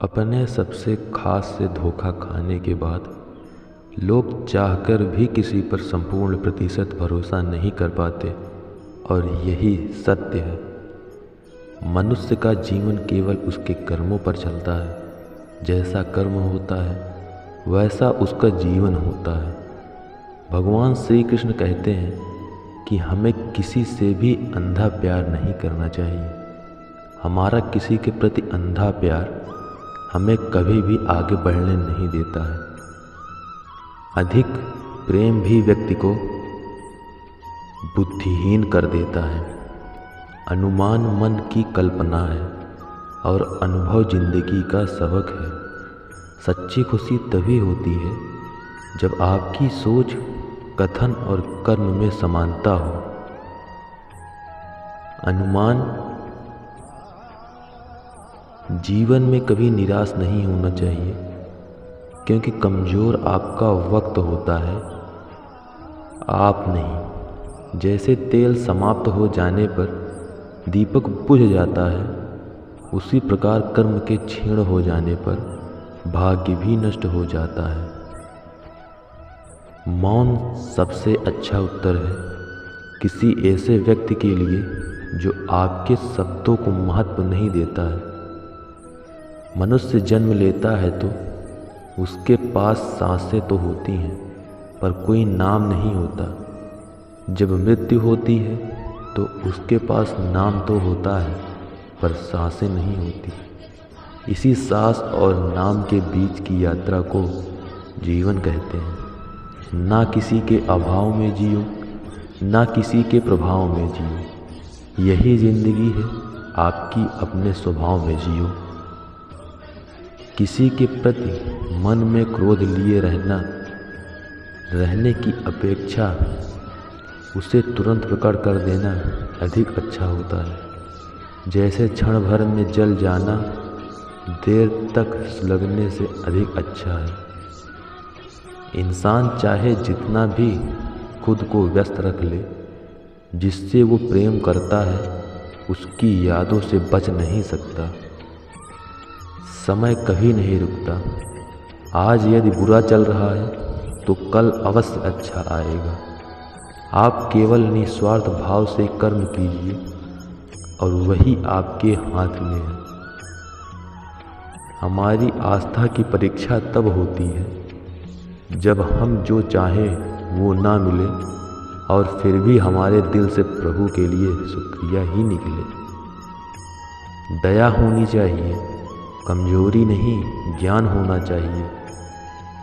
अपने सबसे खास से धोखा खाने के बाद लोग चाहकर भी किसी पर संपूर्ण प्रतिशत भरोसा नहीं कर पाते और यही सत्य है। मनुष्य का जीवन केवल उसके कर्मों पर चलता है। जैसा कर्म होता है वैसा उसका जीवन होता है। भगवान श्री कृष्ण कहते हैं कि हमें किसी से भी अंधा प्यार नहीं करना चाहिए। हमारा किसी के प्रति अंधा प्यार हमें कभी भी आगे बढ़ने नहीं देता है। अधिक प्रेम भी व्यक्ति को बुद्धिहीन कर देता है। अनुमान मन की कल्पना है और अनुभव जिंदगी का सबक है। सच्ची खुशी तभी होती है जब आपकी सोच, कथन और कर्म में समानता हो। अनुमान जीवन में कभी निराश नहीं होना चाहिए, क्योंकि कमज़ोर आपका वक्त होता है, आप नहीं। जैसे तेल समाप्त हो जाने पर दीपक बुझ जाता है, उसी प्रकार कर्म के क्षीण हो जाने पर भाग्य भी नष्ट हो जाता है। मौन सबसे अच्छा उत्तर है किसी ऐसे व्यक्ति के लिए जो आपके शब्दों को महत्व नहीं देता है। मनुष्य जन्म लेता है तो उसके पास सांसें तो होती हैं, पर कोई नाम नहीं होता। जब मृत्यु होती है तो उसके पास नाम तो होता है, पर सांसें नहीं होती। इसी सांस और नाम के बीच की यात्रा को जीवन कहते हैं। ना किसी के अभाव में जियो, ना किसी के प्रभाव में जियो। यही जिंदगी है, आपकी अपने स्वभाव में जियो। किसी के प्रति मन में क्रोध लिए रहने की अपेक्षा उसे तुरंत प्रकट कर देना अधिक अच्छा होता है। जैसे क्षण भर में जल जाना देर तक सुलगने से अधिक अच्छा है। इंसान चाहे जितना भी खुद को व्यस्त रख ले, जिससे वो प्रेम करता है उसकी यादों से बच नहीं सकता। समय कभी नहीं रुकता। आज यदि बुरा चल रहा है तो कल अवश्य अच्छा आएगा। आप केवल निस्वार्थ भाव से कर्म कीजिए और वही आपके हाथ में है। हमारी आस्था की परीक्षा तब होती है जब हम जो चाहें वो ना मिले और फिर भी हमारे दिल से प्रभु के लिए शुक्रिया ही निकले। दया होनी चाहिए, कमजोरी नहीं, ज्ञान होना चाहिए,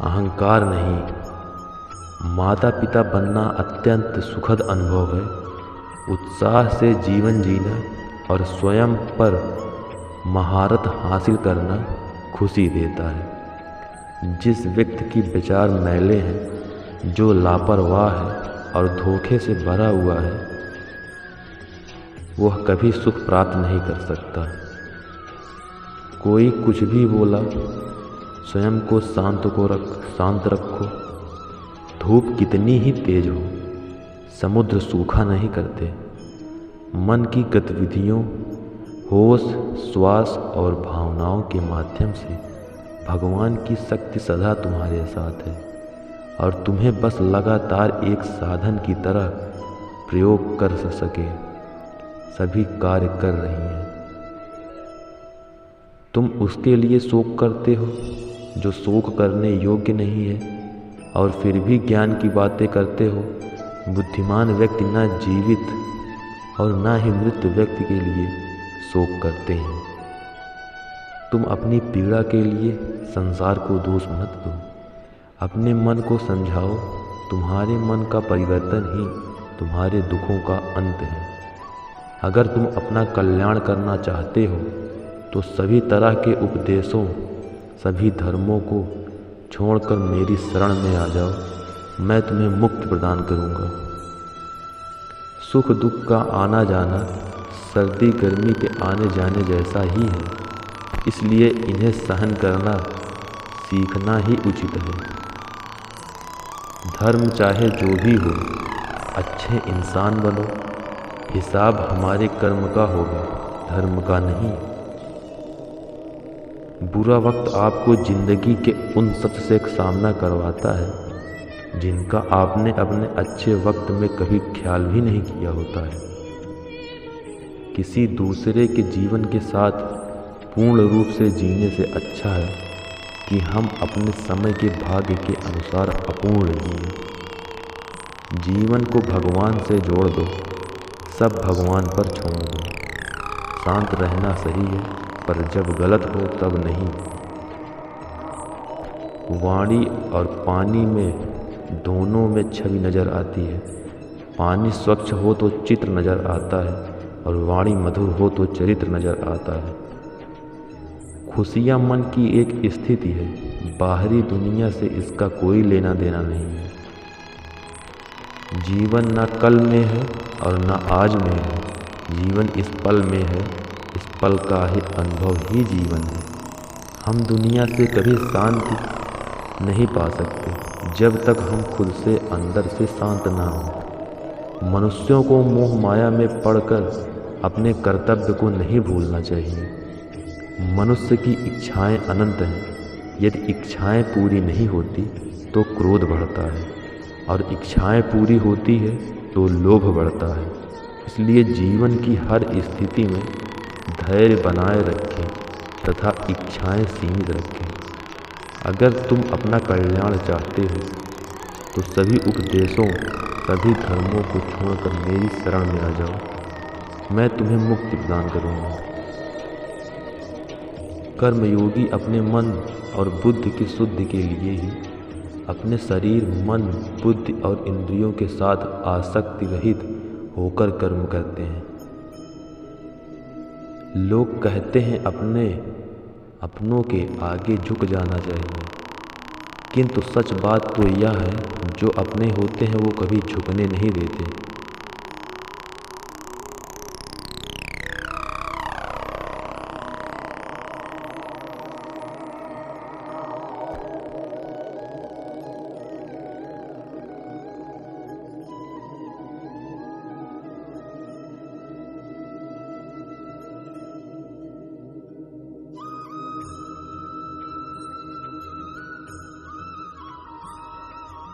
अहंकार नहीं। माता पिता बनना अत्यंत सुखद अनुभव है। उत्साह से जीवन जीना और स्वयं पर महारत हासिल करना खुशी देता है। जिस व्यक्ति की विचार मैले हैं, जो लापरवाह है और धोखे से भरा हुआ है, वह कभी सुख प्राप्त नहीं कर सकता। कोई कुछ भी बोला, स्वयं को शांत रखो। धूप कितनी ही तेज हो, समुद्र सूखा नहीं करते। मन की गतिविधियों, होश, श्वास और भावनाओं के माध्यम से भगवान की शक्ति सदा तुम्हारे साथ है और तुम्हें बस लगातार एक साधन की तरह प्रयोग कर सके सभी कार्य कर रही हैं। तुम उसके लिए शोक करते हो जो शोक करने योग्य नहीं है और फिर भी ज्ञान की बातें करते हो। बुद्धिमान व्यक्ति न जीवित और न ही मृत व्यक्ति के लिए शोक करते हैं। तुम अपनी पीड़ा के लिए संसार को दोष मत दो। अपने मन को समझाओ, तुम्हारे मन का परिवर्तन ही तुम्हारे दुखों का अंत है। अगर तुम अपना कल्याण करना चाहते हो तो सभी तरह के उपदेशों, सभी धर्मों को छोड़कर मेरी शरण में आ जाओ। मैं तुम्हें मुक्ति प्रदान करूँगा। सुख दुख का आना जाना सर्दी गर्मी के आने जाने जैसा ही है, इसलिए इन्हें सहन करना सीखना ही उचित है। धर्म चाहे जो भी हो, अच्छे इंसान बनो। हिसाब हमारे कर्म का होगा, धर्म का नहीं। बुरा वक्त आपको ज़िंदगी के उन सच से सामना करवाता है जिनका आपने अपने अच्छे वक्त में कभी ख्याल भी नहीं किया होता है। किसी दूसरे के जीवन के साथ पूर्ण रूप से जीने से अच्छा है कि हम अपने समय के भाग्य के अनुसार अपूर्ण जिएं। जीवन को भगवान से जोड़ दो, सब भगवान पर छोड़ दो। शांत रहना सही है, पर जब गलत हो तब नहीं। वाणी और पानी में दोनों में छवि नज़र आती है। पानी स्वच्छ हो तो चित्र नज़र आता है और वाणी मधुर हो तो चरित्र नज़र आता है। खुशियाँ मन की एक स्थिति है, बाहरी दुनिया से इसका कोई लेना देना नहीं है। जीवन न कल में है और न आज में है, जीवन इस पल में है, इस पल का ही अनुभव ही जीवन है। हम दुनिया से कभी शांति नहीं पा सकते जब तक हम खुद से अंदर से शांत ना हों। मनुष्यों को मोह माया में पड़कर अपने कर्तव्य को नहीं भूलना चाहिए। मनुष्य की इच्छाएं अनंत हैं। यदि इच्छाएं पूरी नहीं होती तो क्रोध बढ़ता है और इच्छाएं पूरी होती है तो लोभ बढ़ता है। इसलिए जीवन की हर स्थिति में धैर्य बनाए रखें तथा इच्छाएं सीमित रखें। अगर तुम अपना कल्याण चाहते हो तो सभी उपदेशों, सभी धर्मों को छोड़कर मेरी शरण में आ जाओ। मैं तुम्हें मुक्ति प्रदान करूँगा। कर्मयोगी अपने मन और बुद्धि की शुद्धि के लिए ही अपने शरीर, मन, बुद्धि और इंद्रियों के साथ आसक्ति रहित होकर कर्म करते हैं। लोग कहते हैं अपनों के आगे झुक जाना चाहिए, किंतु सच बात तो यह है जो अपने होते हैं वो कभी झुकने नहीं देते।